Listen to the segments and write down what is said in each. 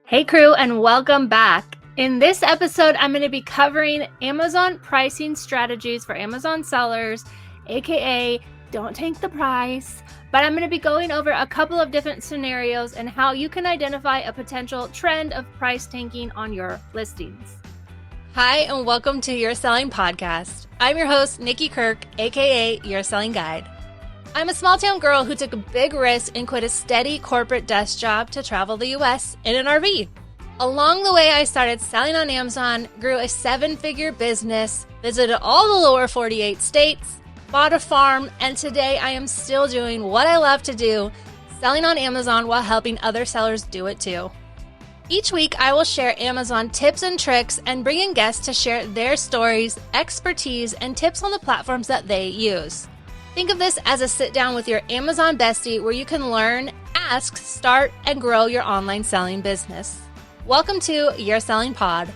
Hey crew, and welcome back. In this episode, I'm going to be covering Amazon pricing strategies for Amazon sellers, aka don't tank the price, but I'm going to be going over a couple of different scenarios and how you can identify a potential trend of price tanking on your listings. Hi, and welcome to Your Selling Podcast. I'm your host, Nikki Kirk, aka Your Selling Guide. I'm a small town girl who took a big risk and quit a steady corporate desk job to travel the US in an RV. Along the way, I started selling on Amazon, grew a 7-figure business, visited all the lower 48 states, bought a farm, and today I am still doing what I love to do, selling on Amazon while helping other sellers do it too. Each week, I will share Amazon tips and tricks and bring in guests to share their stories, expertise, and tips on the platforms that they use. Think of this as a sit down with your Amazon bestie where you can learn, ask, start, and grow your online selling business. Welcome to Your Selling Pod.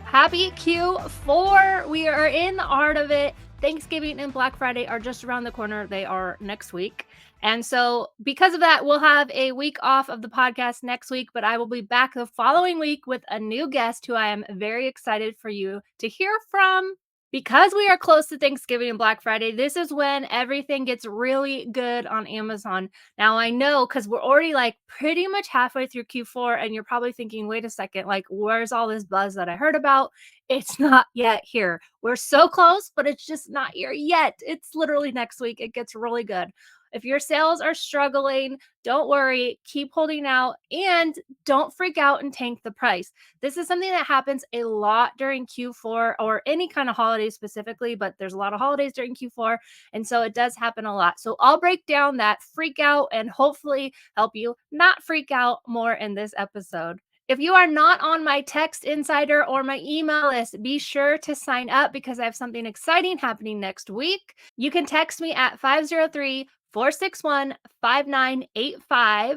Happy Q4! We are in the heart of it. Thanksgiving and Black Friday are just around the corner. They are next week. And so because of that, we'll have a week off of the podcast next week, but I will be back the following week with a new guest who I am very excited for you to hear from. Because we are close to Thanksgiving and Black Friday, this is when everything gets really good on Amazon. Now, I know because we're already pretty much halfway through Q4 and you're probably thinking, wait a second, where's all this buzz that I heard about? It's not yet here. We're so close, but it's just not here yet. It's literally next week. It gets really good. If your sales are struggling, don't worry, keep holding out and don't freak out and tank the price. This is something that happens a lot during Q4 or any kind of holiday specifically, but there's a lot of holidays during Q4. And so it does happen a lot. So I'll break down that freak out and hopefully help you not freak out more in this episode. If you are not on my text insider or my email list, be sure to sign up because I have something exciting happening next week. You can text me at 503-461-5985.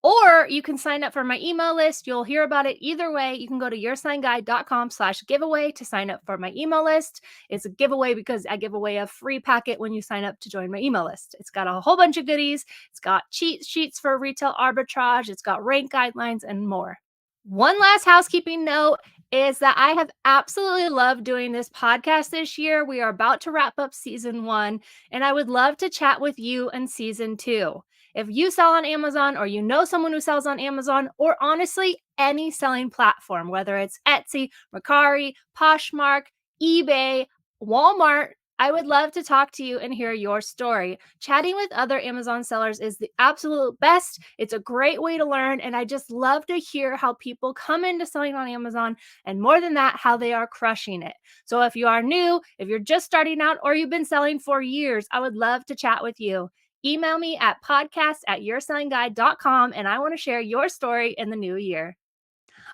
Or you can sign up for my email list. You'll hear about it either way. You can go to yoursellingguide.com/giveaway to sign up for my email list. It's a giveaway because I give away a free packet when you sign up to join my email list. It's got a whole bunch of goodies. It's got cheat sheets for retail arbitrage. It's got rank guidelines and more. One last housekeeping note is that I have absolutely loved doing this podcast this year. We are about to wrap up season 1, and I would love to chat with you in season 2. If you sell on Amazon or you know someone who sells on Amazon or honestly any selling platform, whether it's Etsy, Mercari, Poshmark, eBay, Walmart, I would love to talk to you and hear your story. Chatting with other Amazon sellers is the absolute best. It's a great way to learn, and I just love to hear how people come into selling on Amazon, and more than that, how they are crushing it. So if you are new, if you're just starting out, or you've been selling for years, I would love to chat with you. Email me at podcast@yoursellingguide.com, and I want to share your story in the new year.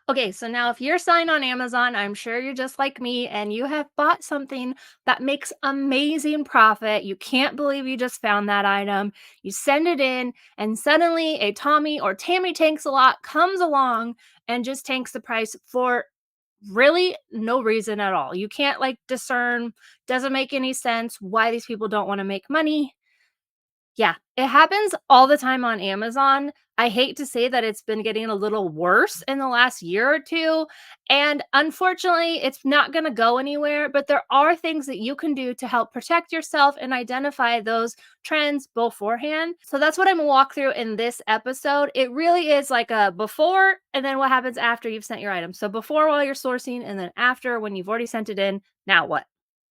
Okay, so now if you're selling on Amazon, I'm sure you're just like me and you have bought something that makes amazing profit. You can't believe you just found that item. You send it in, and suddenly a Tommy or Tammy Tanks a Lot comes along and just tanks the price for really no reason at all. You can't discern, doesn't make any sense why these people don't want to make money. Yeah, it happens all the time on Amazon. I hate to say that it's been getting a little worse in the last year or two. And unfortunately, it's not going to go anywhere. But there are things that you can do to help protect yourself and identify those trends beforehand. So that's what I'm going to walk through in this episode. It really is like a before and then what happens after you've sent your item. So before while you're sourcing, and then after when you've already sent it in, now what?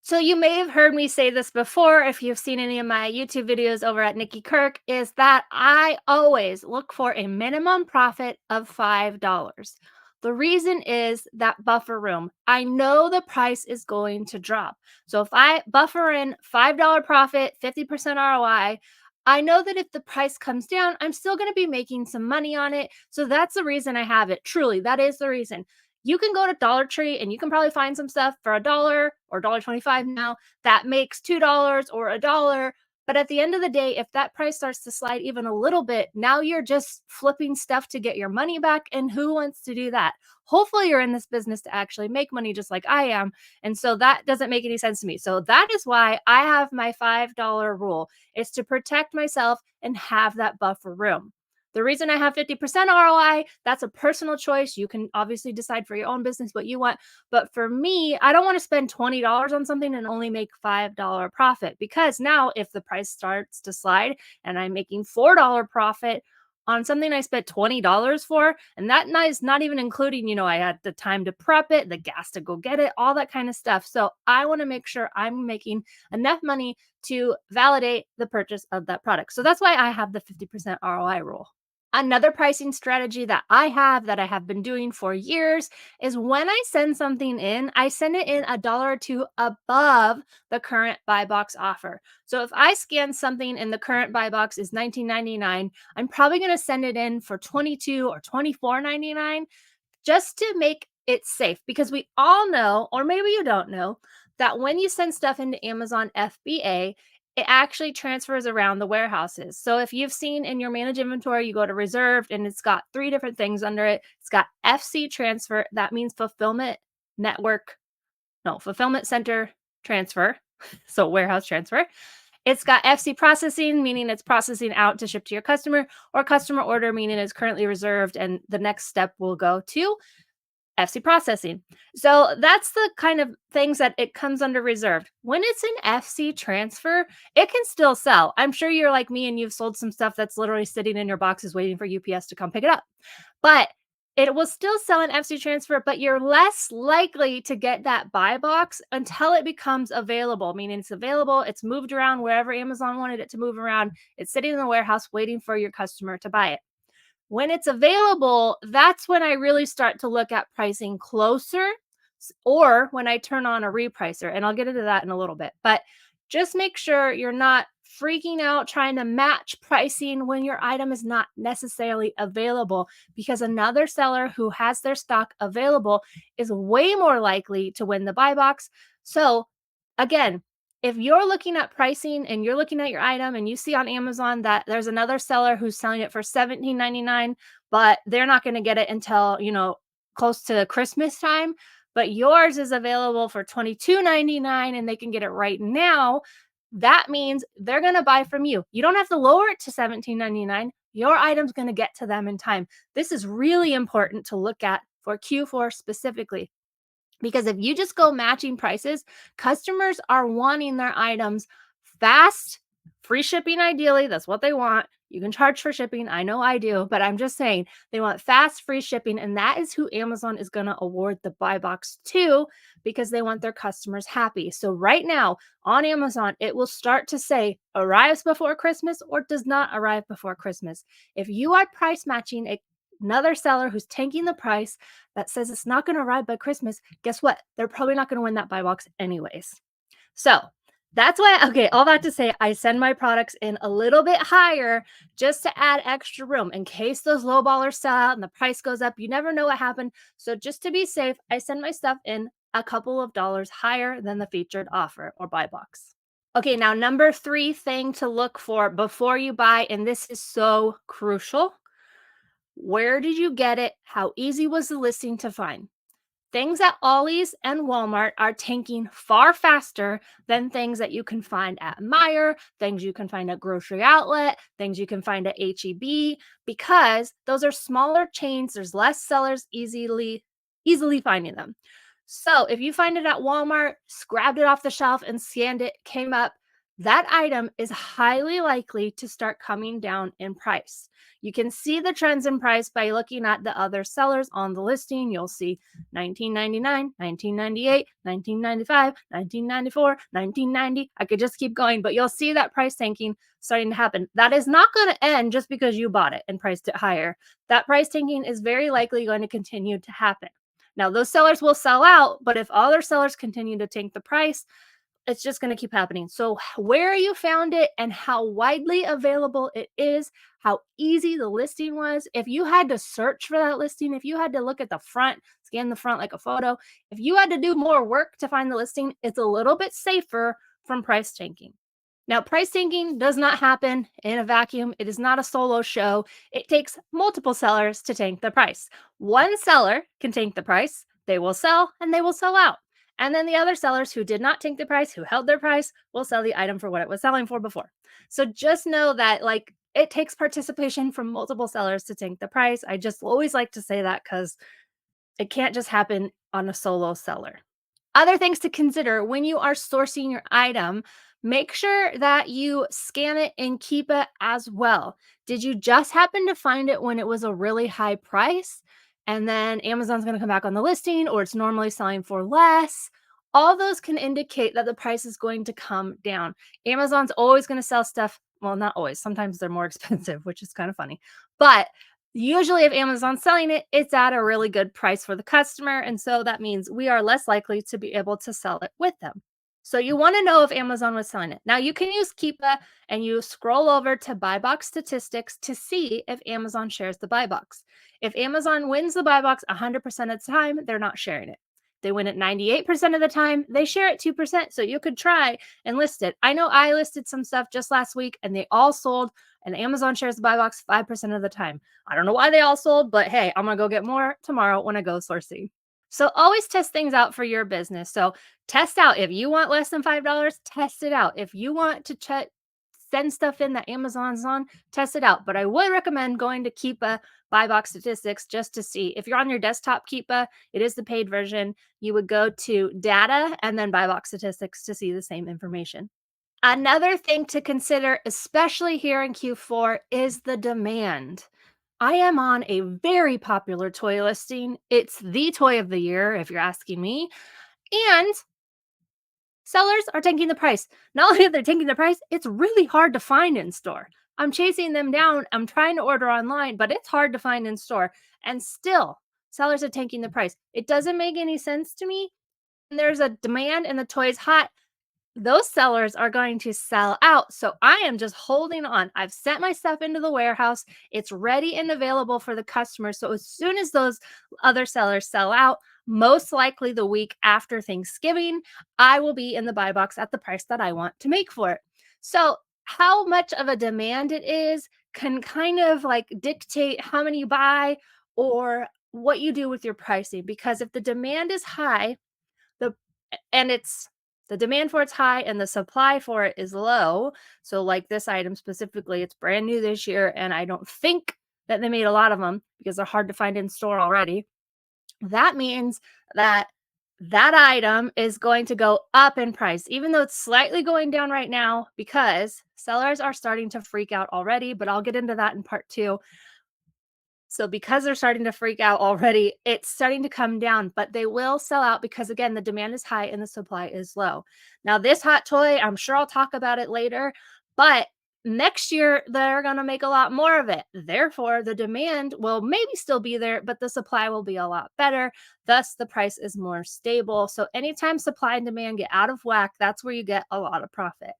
So you may have heard me say this before if you've seen any of my YouTube videos over at Nikki Kirk, is that I always look for a minimum profit of $5. The reason is that buffer room. I know the price is going to drop. So if I buffer in $5 profit, 50% ROI, I know that if the price comes down, I'm still going to be making some money on it. So that's the reason I have it. Truly, that is the reason. You can go to Dollar Tree and you can probably find some stuff for $1 or $1.25 now that makes $2 or $1. But at the end of the day, if that price starts to slide even a little bit, now you're just flipping stuff to get your money back. And who wants to do that? Hopefully you're in this business to actually make money just like I am. And so that doesn't make any sense to me. So that is why I have my $5 rule, is to protect myself and have that buffer room. The reason I have 50% ROI, that's a personal choice. You can obviously decide for your own business what you want. But for me, I don't want to spend $20 on something and only make $5 profit, because now if the price starts to slide and I'm making $4 profit on something I spent $20 for, and that is not even including, I had the time to prep it, the gas to go get it, all that kind of stuff. So I want to make sure I'm making enough money to validate the purchase of that product. So that's why I have the 50% ROI rule. Another pricing strategy that I have been doing for years is when I send something in, I send it in $1 or $2 above the current buy box offer. So if I scan something and the current buy box is $19.99, I'm probably going to send it in for $22 or $24.99 just to make it safe, because we all know, or maybe you don't know, that when you send stuff into Amazon FBA, it actually transfers around the warehouses. So if you've seen in your manage inventory, you go to reserved and it's got 3 different things under it. It's got FC transfer. That means fulfillment center transfer. So warehouse transfer. It's got FC processing, meaning it's processing out to ship to your customer, or customer order, meaning it's currently reserved and the next step will go to FC processing. So that's the kind of things that it comes under reserved. When it's an FC transfer, it can still sell. I'm sure you're like me and you've sold some stuff that's literally sitting in your boxes waiting for UPS to come pick it up. But it will still sell an FC transfer, but you're less likely to get that buy box until it becomes available, meaning it's available, it's moved around wherever Amazon wanted it to move around, it's sitting in the warehouse waiting for your customer to buy it. When it's available, that's when I really start to look at pricing closer, or when I turn on a repricer. And I'll get into that in a little bit. But just make sure you're not freaking out trying to match pricing when your item is not necessarily available, because another seller who has their stock available is way more likely to win the buy box. So, again, if you're looking at pricing and you're looking at your item and you see on Amazon that there's another seller who's selling it for $17.99, but they're not going to get it until, close to Christmas time, but yours is available for $22.99 and they can get it right now, that means they're going to buy from you. You don't have to lower it to $17.99. Your item's going to get to them in time. This is really important to look at for Q4 specifically. Because if you just go matching prices, customers are wanting their items fast, free shipping ideally. That's what they want. You can charge for shipping. I know I do, but I'm just saying they want fast, free shipping. And that is who Amazon is going to award the buy box to, because they want their customers happy. So right now on Amazon, it will start to say arrives before Christmas or does not arrive before Christmas. If you are price matching another seller who's tanking the price that says it's not going to arrive by Christmas, guess what? They're probably not going to win that buy box anyways. So that's why, okay, all that to say, I send my products in a little bit higher just to add extra room in case those low ballers sell out and the price goes up. You never know what happened. So just to be safe, I send my stuff in a couple of dollars higher than the featured offer or buy box. Okay, now number 3 thing to look for before you buy, and this is so crucial. Where did you get it? How easy was the listing to find? Things at Ollie's and Walmart are tanking far faster than things that you can find at Meijer, things you can find at Grocery Outlet, things you can find at H-E-B, because those are smaller chains. There's less sellers easily finding them. So if you find it at Walmart, grabbed it off the shelf and scanned it, came up, that item is highly likely to start coming down in price. You can see the trends in price by looking at the other sellers on the listing. You'll see $19.99, $19.98, $19.95, $19.94, $19.90. I could just keep going, but you'll see that price tanking starting to happen. That is not going to end just because you bought it and priced it higher. That price tanking is very likely going to continue to happen. Now, those sellers will sell out, but if other sellers continue to tank the price, it's just going to keep happening. So where you found it and how widely available it is, how easy the listing was. If you had to search for that listing, if you had to look at the front, scan the front like a photo, if you had to do more work to find the listing, it's a little bit safer from price tanking. Now, price tanking does not happen in a vacuum. It is not a solo show. It takes multiple sellers to tank the price. One seller can tank the price, they will sell, and they will sell out. And then the other sellers who did not tank the price, who held their price, will sell the item for what it was selling for before. So just know that, like, it takes participation from multiple sellers to tank the price. I just always like to say that because it can't just happen on a solo seller. Other things to consider when you are sourcing your item, make sure that you scan it and keep it as well. Did you just happen to find it when it was a really high price? And then Amazon's going to come back on the listing, or it's normally selling for less. All those can indicate that the price is going to come down. Amazon's always going to sell stuff. Well, not always. Sometimes they're more expensive, which is kind of funny. But usually, if Amazon's selling it, it's at a really good price for the customer. And so that means we are less likely to be able to sell it with them. So you want to know if Amazon was selling it. Now you can use Keepa and you scroll over to buy box statistics to see if Amazon shares the buy box. If Amazon wins the buy box 100% of the time, they're not sharing it. They win it 98% of the time, they share it 2%. So you could try and list it. I know I listed some stuff just last week and they all sold, and Amazon shares the buy box 5% of the time. I don't know why they all sold, but hey, I'm going to go get more tomorrow when I go sourcing. So always test things out for your business. So test out if you want less than $5, test it out. If you want to send stuff in that Amazon's on, test it out. But I would recommend going to Keepa buy box statistics just to see. If you're on your desktop Keepa, it is the paid version. You would go to data and then buy box statistics to see the same information. Another thing to consider, especially here in Q4, is the demand. I am on a very popular toy listing. It's the toy of the year, if you're asking me. And sellers are taking the price. Not only are they taking the price, it's really hard to find in store. I'm chasing them down. I'm trying to order online, but it's hard to find in store. And still, sellers are taking the price. It doesn't make any sense to me. And there's a demand and the toy's hot, those sellers are going to sell out. So I am just holding on. I've sent my stuff into the warehouse. It's ready and available for the customer. So as soon as those other sellers sell out, most likely the week after Thanksgiving, I will be in the buy box at the price that I want to make for it. So how much of a demand it is can kind of like dictate how many you buy or what you do with your pricing. Because if the demand is high, the and it's the demand for it's high and the supply for it is low. So like this item specifically, it's brand new this year and I don't think that they made a lot of them because they're hard to find in store already. That means that that item is going to go up in price, even though it's slightly going down right now because sellers are starting to freak out already, but I'll get into that in part 2. So because they're starting to freak out already, it's starting to come down, but they will sell out because, again, the demand is high and the supply is low. Now, this hot toy, I'm sure I'll talk about it later, but next year they're going to make a lot more of it. Therefore, the demand will maybe still be there, but the supply will be a lot better. Thus, the price is more stable. So anytime supply and demand get out of whack, that's where you get a lot of profit.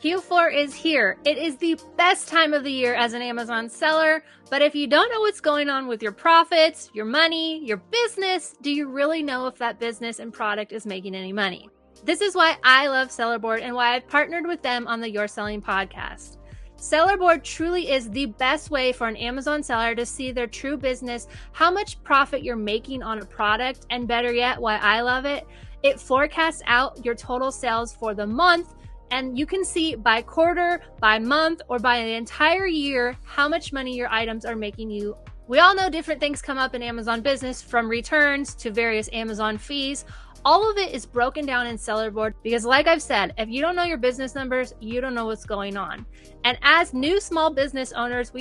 Q4 is here. It is the best time of the year as an Amazon seller, but if you don't know what's going on with your profits, your money, your business, do you really know if that business and product is making any money? This is why I love Sellerboard and why I've partnered with them on the Your Selling podcast. Sellerboard truly is the best way for an Amazon seller to see their true business, how much profit you're making on a product, and better yet, why I love it, it forecasts out your total sales for the month. And you can see by quarter, by month, or by the entire year how much money your items are making you. We all know different things come up in Amazon business, from returns to various Amazon fees. All of it is broken down in Sellerboard because, like I've said, if you don't know your business numbers, you don't know what's going on. And as new small business owners,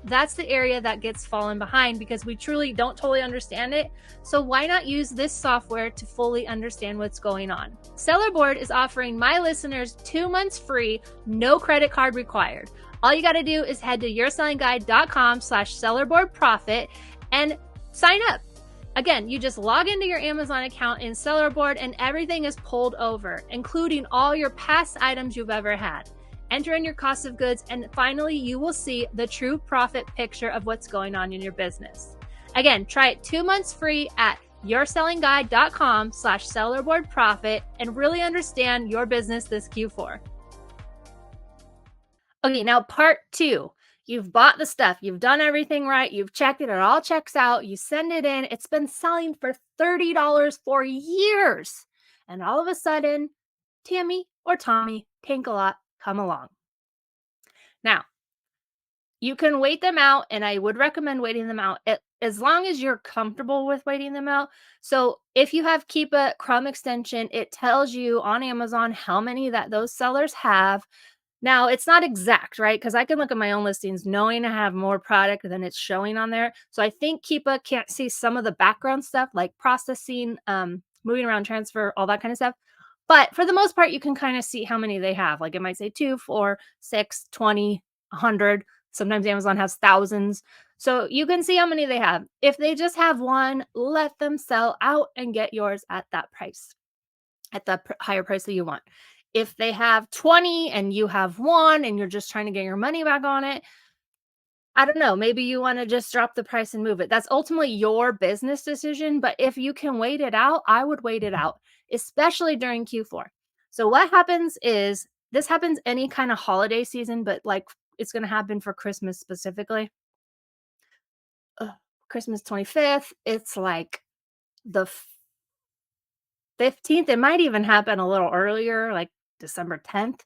that's the area that gets fallen behind because we truly don't totally understand it. So why not use this software to fully understand what's going on? Sellerboard is offering my listeners 2 months free, no credit card required. All you got to do is head to yoursellingguide.com/sellerboardprofit and sign up. Again, you just log into your Amazon account in Sellerboard and everything is pulled over, including all your past items you've ever had. Enter in your cost of goods, and finally, you will see the true profit picture of what's going on in your business. Again, try it 2 months free at yoursellingguide.com/sellerboardprofit and really understand your business this Q4. Okay, now part 2. You've bought the stuff. You've done everything right. You've checked it. It all checks out. You send it in. It's been selling for $30 for years. And all of a sudden, Tammy or Tommy, Tank-A-Lot, come along. Now, you can wait them out, and I would recommend waiting them out as long as you're comfortable with waiting them out. So if you have Keep a Crumb extension, it tells you on Amazon how many that those sellers have. Now, it's not exact, right? Because I can look at my own listings knowing I have more product than it's showing on there. So I think Keepa can't see some of the background stuff like processing, moving around, transfer, all that kind of stuff. But for the most part, you can kind of see how many they have. Like it might say 2, 4, 6, 20, 100. Sometimes Amazon has thousands. So you can see how many they have. If they just have one, let them sell out and get yours at that price, at the higher price that you want. If they have 20 and you have one and you're just trying to get your money back on it, I don't know, maybe you want to just drop the price and move it. That's ultimately your business decision. But if you can wait it out, I would wait it out, especially during Q4. So, what happens is this happens any kind of holiday season, but like it's going to happen for Christmas specifically. Christmas 25th, it's like the 15th. It might even happen a little earlier, like December 10th.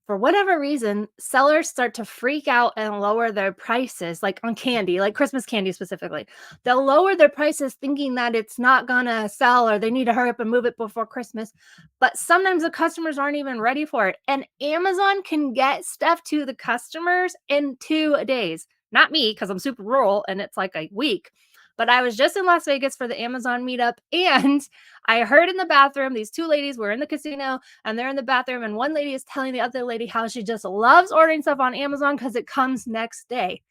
For whatever reason, sellers start to freak out and lower their prices, like on candy, like Christmas candy specifically. They'll lower their prices thinking that it's not gonna sell or they need to hurry up and move it before Christmas. But sometimes the customers aren't even ready for it. And Amazon can get stuff to the customers in 2 days. Not me, because I'm super rural and it's like a week. But I was just in Las Vegas for the Amazon meetup, and I heard in the bathroom, these two ladies were in the casino and they're in the bathroom, and one lady is telling the other lady how she just loves ordering stuff on Amazon because it comes next day.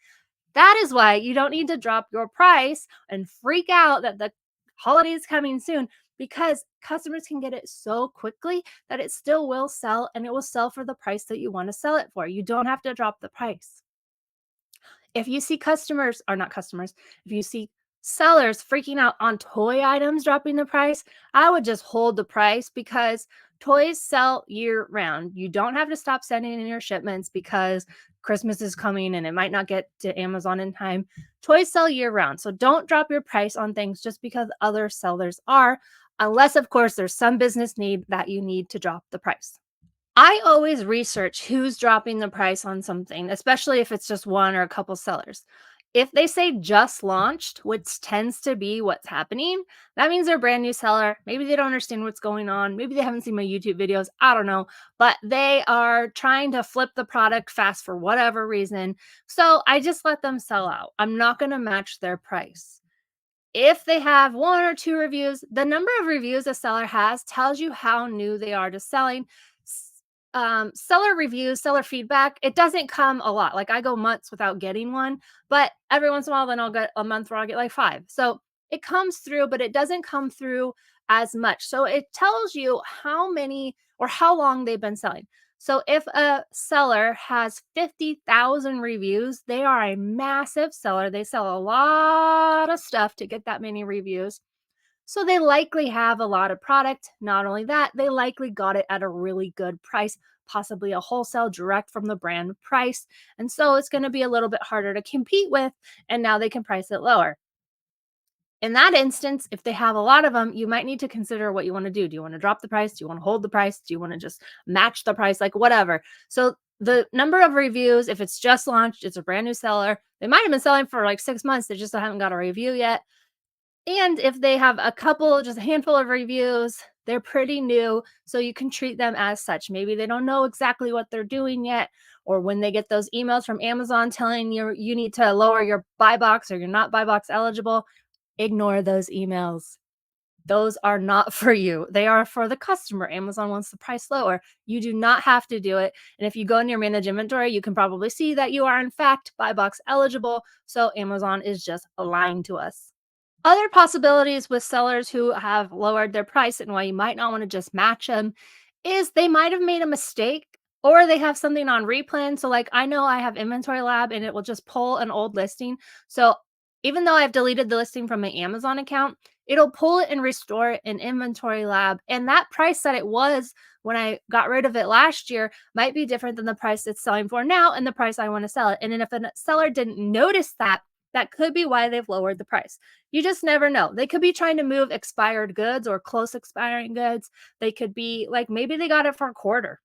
That is why you don't need to drop your price and freak out that the holiday is coming soon, because customers can get it so quickly that it still will sell, and it will sell for the price that you want to sell it for. You don't have to drop the price. If you see customers, or not customers, if you see sellers freaking out on toy items dropping the price, I would just hold the price, because toys sell year round. You don't have to stop sending in your shipments because Christmas is coming and it might not get to Amazon in time. Toys sell year round. So don't drop your price on things just because other sellers are, unless, of course, there's some business need that you need to drop the price. I always research who's dropping the price on something, especially if it's just one or a couple sellers. If they say just launched, which tends to be what's happening, that means they're a brand new seller. Maybe they don't understand what's going on. Maybe they haven't seen my YouTube videos. I don't know. But they are trying to flip the product fast for whatever reason. So I just let them sell out. I'm not going to match their price. If they have 1 or 2 reviews, the number of reviews a seller has tells you how new they are to selling. Seller reviews, seller feedback, it doesn't come a lot. Like I go months without getting one, but every once in a while, then I'll get a month where I'll get like 5. So it comes through, but it doesn't come through as much. So it tells you how many or how long they've been selling. So if a seller has 50,000 reviews, they are a massive seller. They sell a lot of stuff to get that many reviews. So they likely have a lot of product. Not only that, they likely got it at a really good price, possibly a wholesale direct from the brand price. And so it's going to be a little bit harder to compete with. And now they can price it lower. In that instance, if they have a lot of them, you might need to consider what you want to do. Do you want to drop the price? Do you want to hold the price? Do you want to just match the price? Like whatever. So the number of reviews, if it's just launched, it's a brand new seller. They might have been selling for like 6 months. They just haven't got a review yet. And if they have a couple, just a handful of reviews, they're pretty new. So you can treat them as such. Maybe they don't know exactly what they're doing yet. Or when they get those emails from Amazon telling you need to lower your buy box or you're not buy box eligible, ignore those emails. Those are not for you. They are for the customer. Amazon wants the price lower. You do not have to do it. And if you go in your manage inventory, you can probably see that you are in fact buy box eligible. So Amazon is just lying to us. Other possibilities with sellers who have lowered their price and why you might not want to just match them is they might have made a mistake, or they have something on replan. So like I know I have Inventory Lab and it will just pull an old listing. So even though I've deleted the listing from my Amazon account, it'll pull it and restore it in Inventory Lab. And that price that it was when I got rid of it last year might be different than the price it's selling for now and the price I want to sell it. And if a seller didn't notice that, that could be why they've lowered the price. You just never know. They could be trying to move expired goods or close expiring goods. They could be like, maybe they got it for a quarter.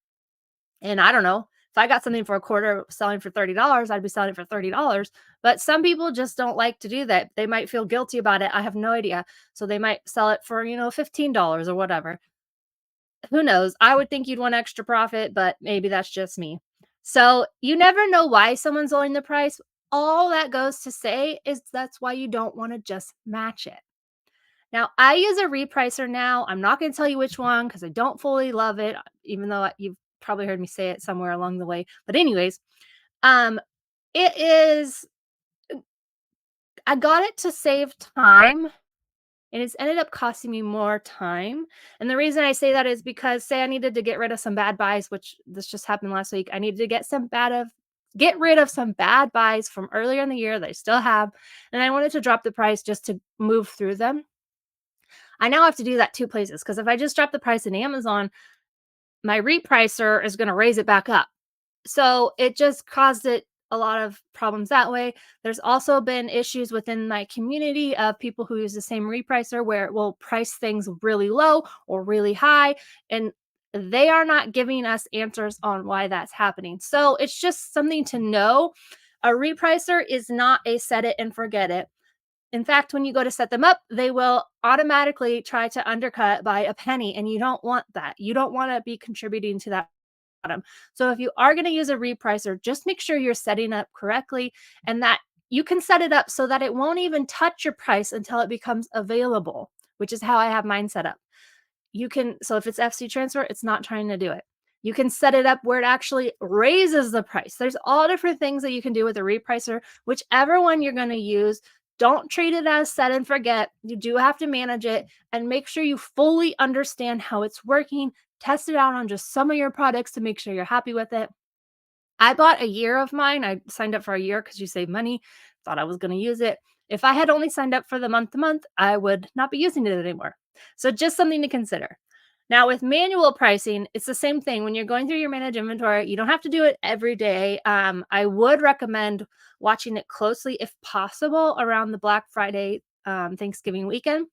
And I don't know, If I got something for a quarter selling for $30, I'd be selling it for $30. But some people just don't like to do that. They might feel guilty about it. I have no idea. So they might sell it for, $15 or whatever. Who knows? I would think you'd want extra profit, but maybe that's just me. So you never know why someone's lowering the price. All that goes to say is that's why you don't want to just match it. Now, I use a repricer now. I'm not going to tell you which one because I don't fully love it, even though you've probably heard me say it somewhere along the way. But anyways, um, it is. I got it to save time, and it's ended up costing me more time. And the reason I say that is because, say, I needed to get rid of some bad buys, which this just happened last week. I needed to get rid of some bad buys from earlier in the year that I still have, and I wanted to drop the price just to move through them. I now have to do that two places because if I just drop the price in Amazon, my repricer is going to raise it back up. So it just caused it a lot of problems that way. There's also been issues within my community of people who use the same repricer where it will price things really low or really high, and they are not giving us answers on why that's happening. So it's just something to know. A repricer is not a set it and forget it. In fact, when you go to set them up, they will automatically try to undercut by a penny, and you don't want that. You don't want to be contributing to that bottom. So if you are going to use a repricer, just make sure you're setting up correctly and that you can set it up so that it won't even touch your price until it becomes available, which is how I have mine set up. So if it's FC transfer, it's not trying to do it. You can set it up where it actually raises the price. There's all different things that you can do with a repricer, whichever one you're going to use. Don't treat it as set and forget. You do have to manage it and make sure you fully understand how it's working. Test it out on just some of your products to make sure you're happy with it. I bought a year of mine. I signed up for a year because you save money. Thought I was going to use it. If I had only signed up for the month to month, I would not be using it anymore. So just something to consider. Now, with manual pricing, it's the same thing. When you're going through your managed inventory, you don't have to do it every day. I would recommend watching it closely if possible around the Black Friday, Thanksgiving weekend.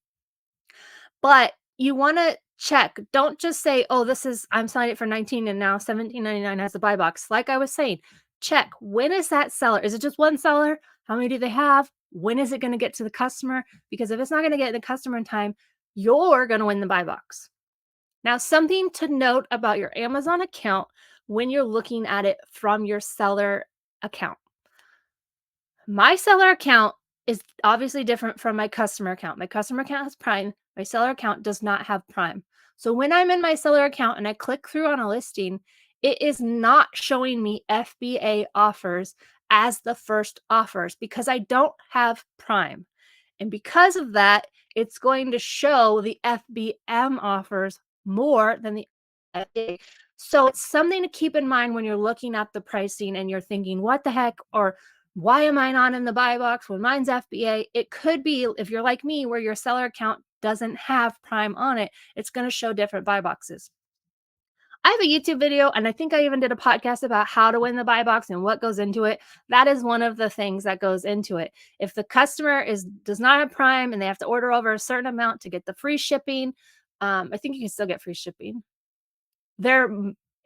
But you want to check. Don't just say, oh, I'm selling it for 19 and now 17.99 has the buy box. Like I was saying, check. When is that seller? Is it just one seller? How many do they have? When is it going to get to the customer? Because if it's not going to get to the customer in time, you're going to win the buy box. Now, something to note about your Amazon account when you're looking at it from your seller account. My seller account is obviously different from my customer account. My customer account has Prime. My seller account does not have Prime. So when I'm in my seller account and I click through on a listing, it is not showing me FBA offers as the first offers because I don't have Prime. And because of that, it's going to show the FBM offers more than the FBA. So it's something to keep in mind when you're looking at the pricing and you're thinking, what the heck? Or why am I not in the buy box when mine's FBA? It could be, if you're like me, where your seller account doesn't have Prime on it, it's going to show different buy boxes. I have a YouTube video, and I think I even did a podcast about how to win the buy box and what goes into it. That is one of the things that goes into it. If the customer does not have Prime and they have to order over a certain amount to get the free shipping, I think you can still get free shipping.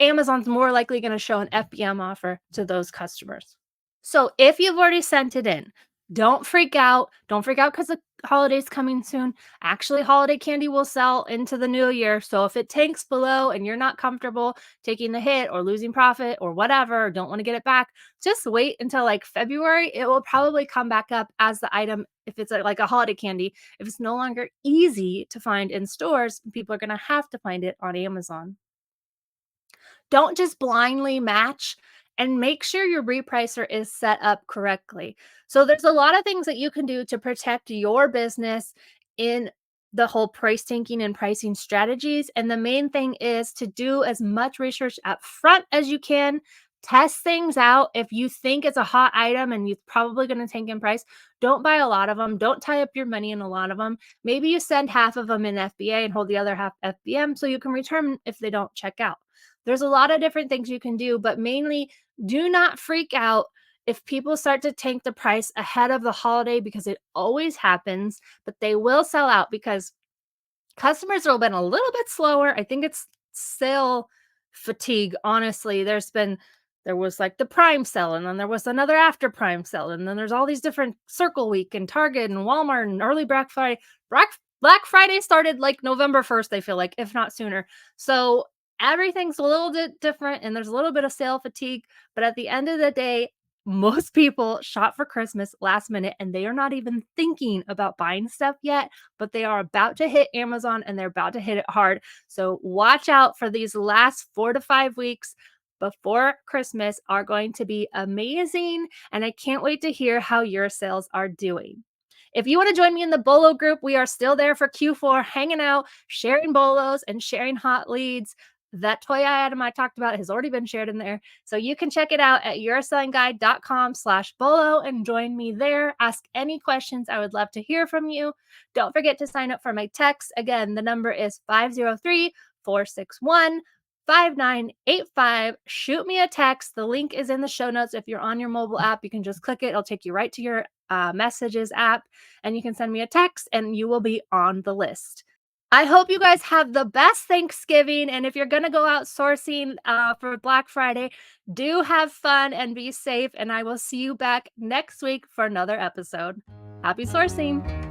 Amazon's more likely going to show an FBM offer to those customers. So if you've already sent it in, don't freak out. Don't freak out because the holiday's coming soon. Actually, holiday candy will sell into the new year. So if it tanks below and you're not comfortable taking the hit or losing profit or whatever, or don't want to get it back, just wait until like February. It will probably come back up as the item. If it's like a holiday candy, if it's no longer easy to find in stores, people are going to have to find it on Amazon. Don't just blindly match, and make sure your repricer is set up correctly. So there's a lot of things that you can do to protect your business in the whole price tanking and pricing strategies. And the main thing is to do as much research up front as you can. Test things out. If you think it's a hot item and you're probably going to tank in price, don't buy a lot of them. Don't tie up your money in a lot of them. Maybe you send half of them in FBA and hold the other half FBM so you can return if they don't check out. There's a lot of different things you can do, but mainly do not freak out if people start to tank the price ahead of the holiday because it always happens, but they will sell out because customers have been a little bit slower. I think it's sale fatigue, honestly. There's been there was like the Prime sale, and then there was another after Prime sale, and then there's all these different Circle Week and Target and Walmart and early Black Friday. Black Friday started like November 1st, I feel like, if not sooner. So everything's a little bit different and there's a little bit of sale fatigue, but at the end of the day, most people shop for Christmas last minute and they are not even thinking about buying stuff yet, but they are about to hit Amazon and they're about to hit it hard. So watch out for these last 4 to 5 weeks before Christmas are going to be amazing. And I can't wait to hear how your sales are doing. If you want to join me in the Bolo group, we are still there for Q4, hanging out, sharing Bolos and sharing hot leads. That toy item I talked about has already been shared in there. So you can check it out at yoursellingguide.com/bolo and join me there. Ask any questions. I would love to hear from you. Don't forget to sign up for my text. Again, the number is 503-461-5985. Shoot me a text. The link is in the show notes. If you're on your mobile app, you can just click it. It'll take you right to your messages app, and you can send me a text and you will be on the list. I hope you guys have the best Thanksgiving. And if you're going to go out sourcing for Black Friday, do have fun and be safe. And I will see you back next week for another episode. Happy sourcing.